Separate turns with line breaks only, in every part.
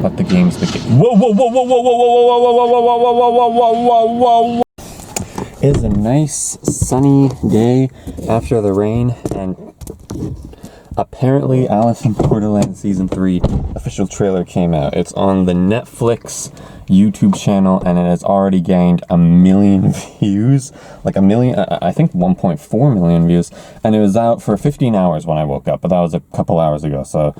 let the games begin. Whoa, whoa, whoa, whoa, whoa, whoa, whoa, whoa, whoa, whoa, whoa, whoa, whoa, whoa, whoa, whoa. It is a nice sunny day after the rain, and apparently Alice in Borderland Season 3 official trailer came out. It's on the Netflix YouTube channel, and it has already gained 1 million views. Like 1 million, I think 1.4 million views. And it was out for 15 hours when I woke up, but that was a couple hours ago, so...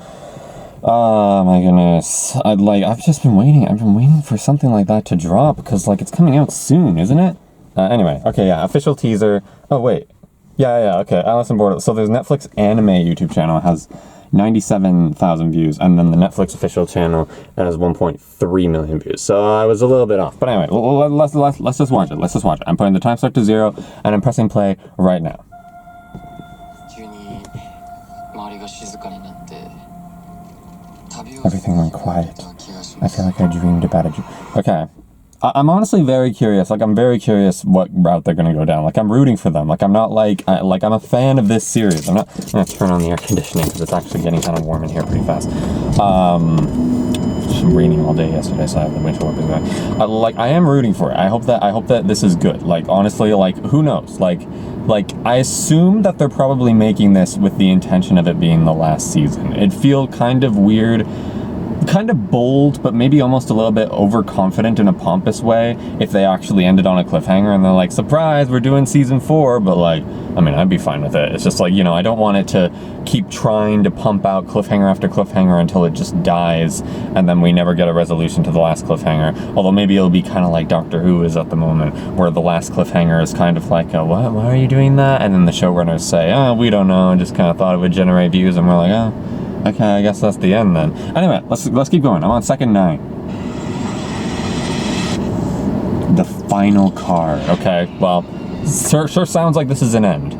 Oh my goodness. I've just been waiting. I've been waiting for something like that to drop, because, like, it's coming out soon, isn't it? Anyway, okay, yeah, official teaser. Oh, wait. Yeah, okay, Alice in Borderland. So there's Netflix anime YouTube channel. It has 97,000 views, and then the Netflix official channel that has 1.3 million views. So I was a little bit off. But anyway, let's just watch it. Let's just watch it. I'm putting the time start to 0, and I'm pressing play right now. Everything went quiet. I feel like I dreamed about it. Okay. I'm honestly very curious. Like, I'm very curious what route they're gonna go down. Like, I'm rooting for them. Like, I'm not like I'm a fan of this series. I'm gonna turn on the air conditioning because it's actually getting kind of warm in here pretty fast. It's been raining all day yesterday, so I have the winter weapons. I am rooting for it. I hope that this is good. Like, honestly, like, who knows? Like I assume that they're probably making this with the intention of it being the last season. It'd feel kind of weird, kind of bold, but maybe almost a little bit overconfident in a pompous way if they actually ended on a cliffhanger and they're like, surprise, we're doing season 4, but like, I mean, I'd be fine with it. It's just like, you know, I don't want it to keep trying to pump out cliffhanger after cliffhanger until it just dies and then we never get a resolution to the last cliffhanger. Although maybe it'll be kind of like Doctor Who is at the moment, where the last cliffhanger is kind of like, what? Why are you doing that? And then the showrunners say, oh, we don't know, and just kind of thought it would generate views, and we're like, oh, okay, I guess that's the end then. Anyway, let's keep going. I'm on second 9. The final card. Okay, well, sure sounds like this is an end.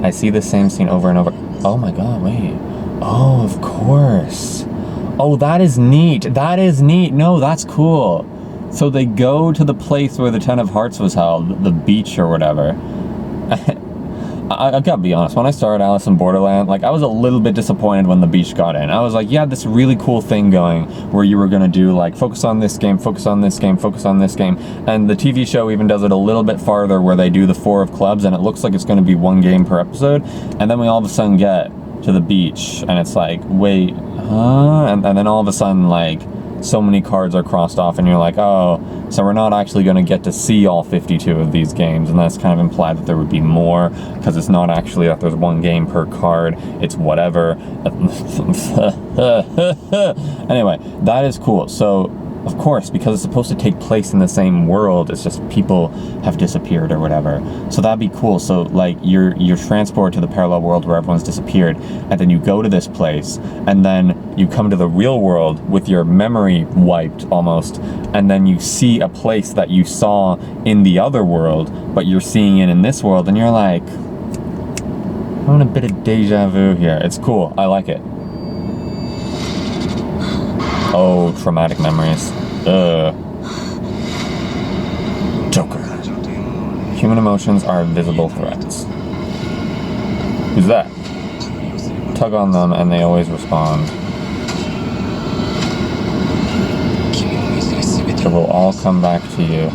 I see the same scene over and over. Oh my god, wait. Oh, of course. Oh, that is neat. That is neat. No, that's cool. So they go to the place where the Ten of Hearts was held, the beach or whatever. I gotta be honest, when I started Alice in Borderland, like, I was a little bit disappointed when the beach got in. I was like, yeah, this really cool thing going where you were gonna do, like, focus on this game, focus on this game, focus on this game. And the TV show even does it a little bit farther where they do the 4 of clubs and it looks like it's gonna be 1 game per episode. And then we all of a sudden get to the beach and it's like, wait, huh? And then all of a sudden, like, so many cards are crossed off and you're like, oh, so we're not actually going to get to see all 52 of these games, and that's kind of implied that there would be more, because it's not actually that there's 1 game per card, it's whatever. Anyway, that is cool. So, of course, because it's supposed to take place in the same world, it's just people have disappeared or whatever. So that'd be cool. So, like, you're transported to the parallel world where everyone's disappeared, and then you go to this place, and then you come to the real world with your memory wiped almost, and then you see a place that you saw in the other world, but you're seeing it in this world, and you're like, I'm on a bit of deja vu here. It's cool. I like it. Oh, traumatic memories. Joker. Human emotions are visible threats. Who's that? Tug on them and they always respond. It will all come back to you.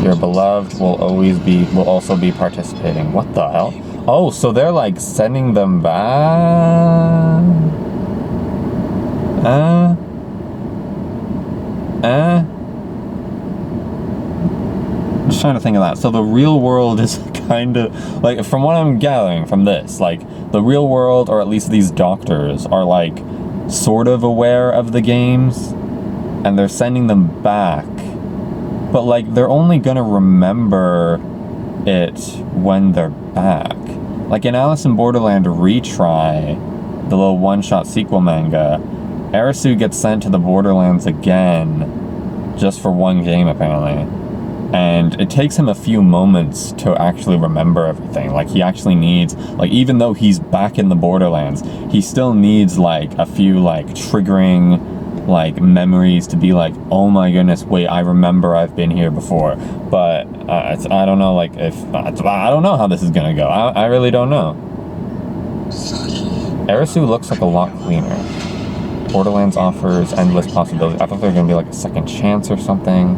Your beloved will also be participating. What the hell? Oh, so they're like sending them back? Just trying to think of that. So the real world is kind of, like, from what I'm gathering from this, like, the real world, or at least these doctors, are like sort of aware of the games, and they're sending them back. But, like, they're only gonna remember it when they're back. Like in Alice in Borderland Retry, the little one-shot sequel manga, Arisu gets sent to the Borderlands again, just for 1 game apparently. And it takes him a few moments to actually remember everything. Like, he actually needs, like, even though he's back in the Borderlands, he still needs, like, a few, like, triggering, like, memories to be like, oh my goodness, wait, I remember I've been here before. But I don't know, like, I don't know how this is gonna go. I really don't know. Arisu looks like a lot cleaner. Borderlands offers endless possibilities. I thought there were going to be like a second chance or something.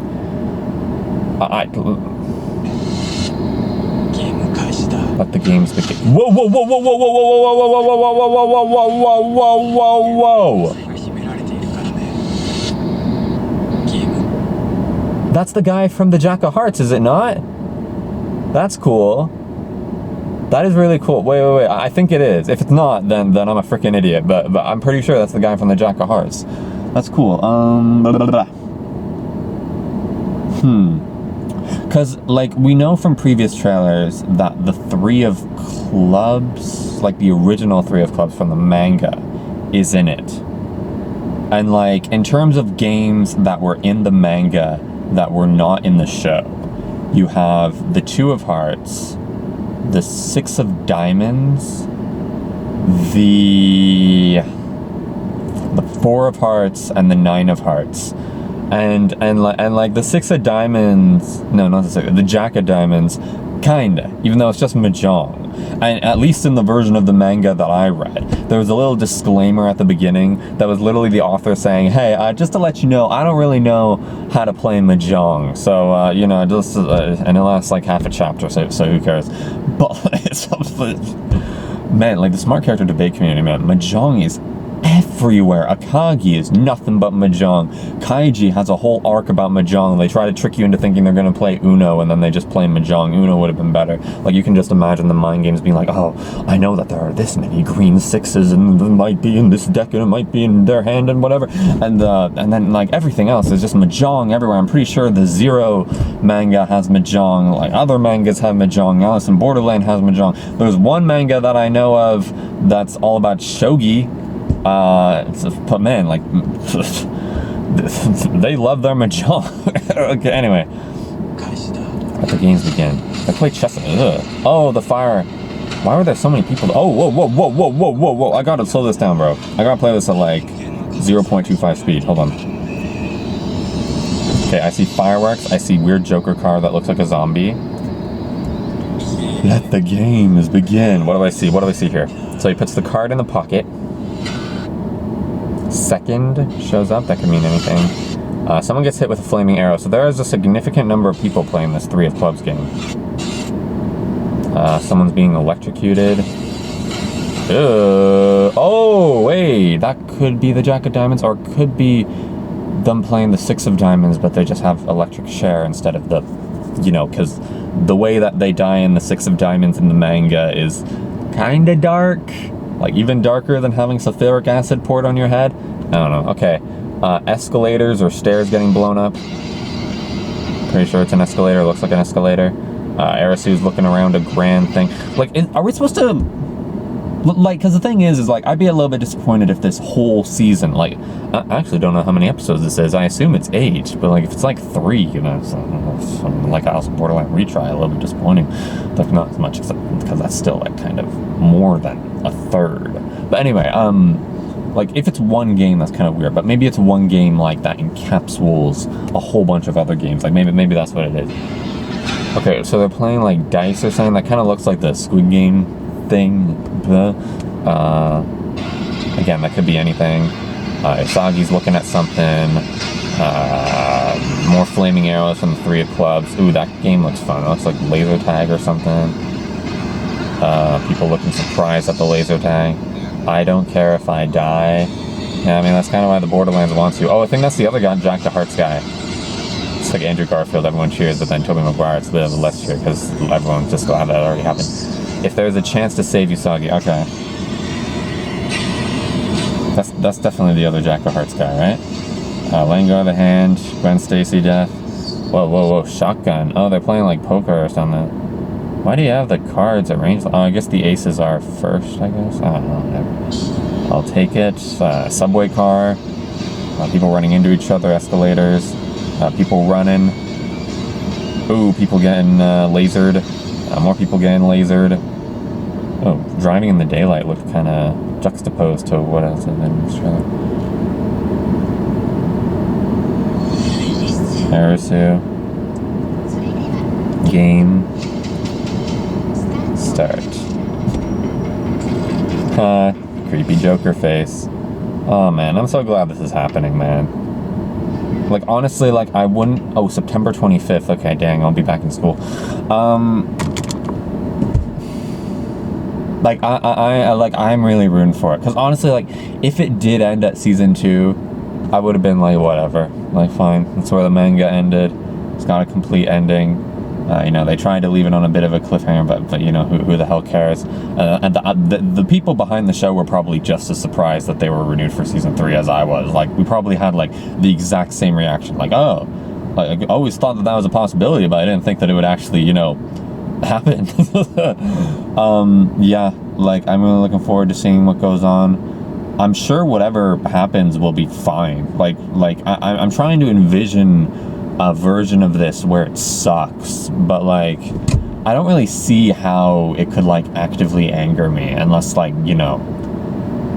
Let the games begin. Whoa, whoa, whoa, whoa, whoa, whoa, whoa, whoa, whoa, whoa, whoa, whoa, whoa, whoa, whoa, whoa, whoa. That's the guy from the Jack of Hearts, is it not? That's cool. That is really cool. Wait. I think it is. If it's not, then I'm a freaking idiot. But I'm pretty sure that's the guy from the Jack of Hearts. That's cool. Because, like, we know from previous trailers that the Three of Clubs, like the original Three of Clubs from the manga, is in it. And, like, in terms of games that were in the manga that were not in the show, you have the Two of Hearts, the Six of Diamonds, the Four of Hearts, and the Nine of Hearts. And like the Six of Diamonds, no, not the Six, the Jack of Diamonds, kinda, even though it's just Mahjong. And at least in the version of the manga that I read, there was a little disclaimer at the beginning that was literally the author saying, hey, just to let you know, I don't really know how to play Mahjong. So, you know, just, and it lasts like half a chapter, so who cares? But, man, like the smart character debate community, man, Mahjong is everywhere. Akagi is nothing but Mahjong. Kaiji has a whole arc about Mahjong. They try to trick you into thinking they're going to play Uno, and then they just play Mahjong. Uno would have been better. Like, you can just imagine the mind games being like, oh, I know that there are this many green sixes, and it might be in this deck, and it might be in their hand, and whatever. And then, like, everything else is just Mahjong everywhere. I'm pretty sure the Zero manga has Mahjong. Like, other mangas have Mahjong. Alice in Borderland has Mahjong. There's one manga that I know of that's all about shogi. But man, like, they love their Mahjong. Okay, anyway. Let the games begin. I play chess. Ugh. Oh, the fire. Why were there so many people? Oh, whoa. I gotta slow this down, bro. I gotta play this at like 0.25 speed. Hold on. Okay, I see fireworks. I see weird Joker car that looks like a zombie. Let the games begin. What do I see? What do I see here? So he puts the card in the pocket. Second shows up. That could mean anything. Someone gets hit with a flaming arrow. So there is a significant number of people playing this Three of Clubs game. Someone's being electrocuted. Oh, wait. That could be the Jack of Diamonds, or it could be them playing the Six of Diamonds, but they just have electric share instead of the, you know, because the way that they die in the Six of Diamonds in the manga is kind of dark. Like, even darker than having sulfuric acid poured on your head? I don't know. Okay. Escalators or stairs getting blown up. Pretty sure it's an escalator. It looks like an escalator. Arisu's looking around a grand thing. Like, are we supposed to... Like, because the thing is like, I'd be a little bit disappointed if this whole season, like, I actually don't know how many episodes this is. I assume it's 8, but, like, if it's, like, 3, you know, it's, like Alice in Borderland retry, a little bit disappointing. That's not as much, because that's still, like, kind of more than a third. But anyway, like, if it's one game, that's kind of weird, but maybe it's one game, like, that encapsulates a whole bunch of other games. Like, maybe that's what it is. Okay, so they're playing, like, dice or something. That kind of looks like the Squid Game thing. Again, that could be anything. Isagi's looking at something. More flaming arrows from the Three of Clubs. Ooh, that game looks fun. It looks like laser tag or something. People looking surprised at the laser tag. I don't care if I die. Yeah, I mean, that's kind of why the Borderlands wants you. Oh, I think that's the other guy, Jack the Hearts guy. It's like Andrew Garfield, everyone cheers, but then Tobey Maguire, it's a bit of a less cheer, because everyone's just glad that already happened. If there's a chance to save Usagi, okay. That's definitely the other Jack of Hearts guy, right? Letting go of the hand, Gwen Stacy death. Whoa, shotgun. Oh, they're playing like poker or something. Why do you have the cards at range? Oh, I guess the aces are first, I guess. I don't know, whatever. I'll take it. Subway car. People running into each other, escalators. People running. Ooh, people getting lasered. More people getting lasered. Oh, driving in the daylight looked kind of juxtaposed to what else in this trailer. Arisu. Game. Start. creepy Joker face. Oh man, I'm so glad this is happening, man. Like, honestly, like, I wouldn't... Oh, September 25th. Okay, dang, I'll be back in school. Like, I'm really rooting for it. Because, honestly, like, if it did end at season 2, I would have been like, whatever. Like, fine. That's where the manga ended. It's got a complete ending. You know, they tried to leave it on a bit of a cliffhanger, but you know, who the hell cares? And the people behind the show were probably just as surprised that they were renewed for season 3 as I was. Like, we probably had, like, the exact same reaction. Like, oh, like, I always thought that was a possibility, but I didn't think that it would actually, you know, happen. Yeah, like, I'm really looking forward to seeing what goes on. I'm sure whatever happens will be fine. I'm trying to envision a version of this where it sucks, but like, I don't really see how it could like actively anger me unless, like, you know,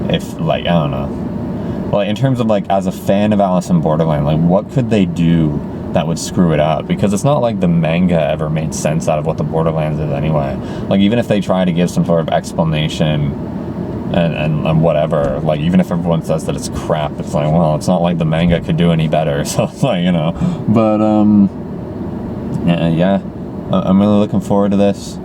if, like, I don't know. Well, in terms of, like, as a fan of Alice in Borderland, like, what could they do that would screw it up? Because it's not like the manga ever made sense out of what the Borderlands is anyway. Like, even if they try to give some sort of explanation and whatever, like, even if everyone says that it's crap, it's like, well, it's not like the manga could do any better. So it's like, you know, but yeah, I'm really looking forward to this.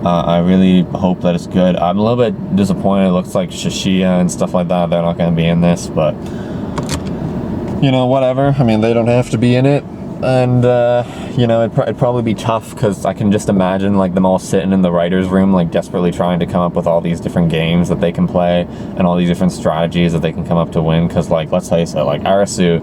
I really hope that it's good. I'm a little bit disappointed. It looks like Shishiya and stuff like that, they're not going to be in this, but you know, whatever. I mean, they don't have to be in it. And, you know, it'd probably be tough, because I can just imagine, like, them all sitting in the writer's room, like, desperately trying to come up with all these different games that they can play, and all these different strategies that they can come up to win, because, like, let's face it, like, Arasu,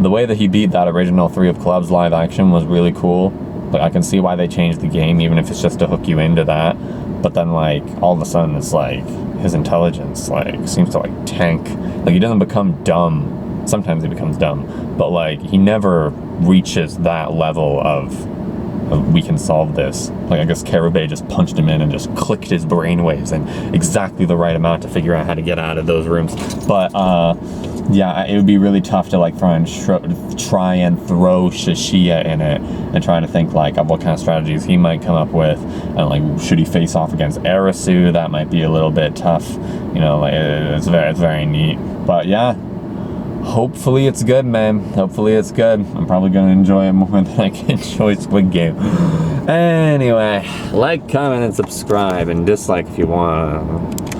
the way that he beat that original 3 of Clubs live action was really cool. Like, I can see why they changed the game, even if it's just to hook you into that. But then, like, all of a sudden, it's like, his intelligence, like, seems to, like, tank. Like, he doesn't become dumb. Sometimes he becomes dumb, but, like, he never reaches that level of we can solve this. Like, I guess Karube just punched him in and just clicked his brainwaves in exactly the right amount to figure out how to get out of those rooms. But yeah, it would be really tough to, like, try and throw Shishiya in it and try to think, like, of what kind of strategies he might come up with, and, like, should he face off against Arasu? That might be a little bit tough. You know, like, it's very neat. But yeah, hopefully it's good, man. Hopefully it's good. I'm probably gonna enjoy it more than I can enjoy Squid Game. Anyway, like, comment, and subscribe, and dislike if you want.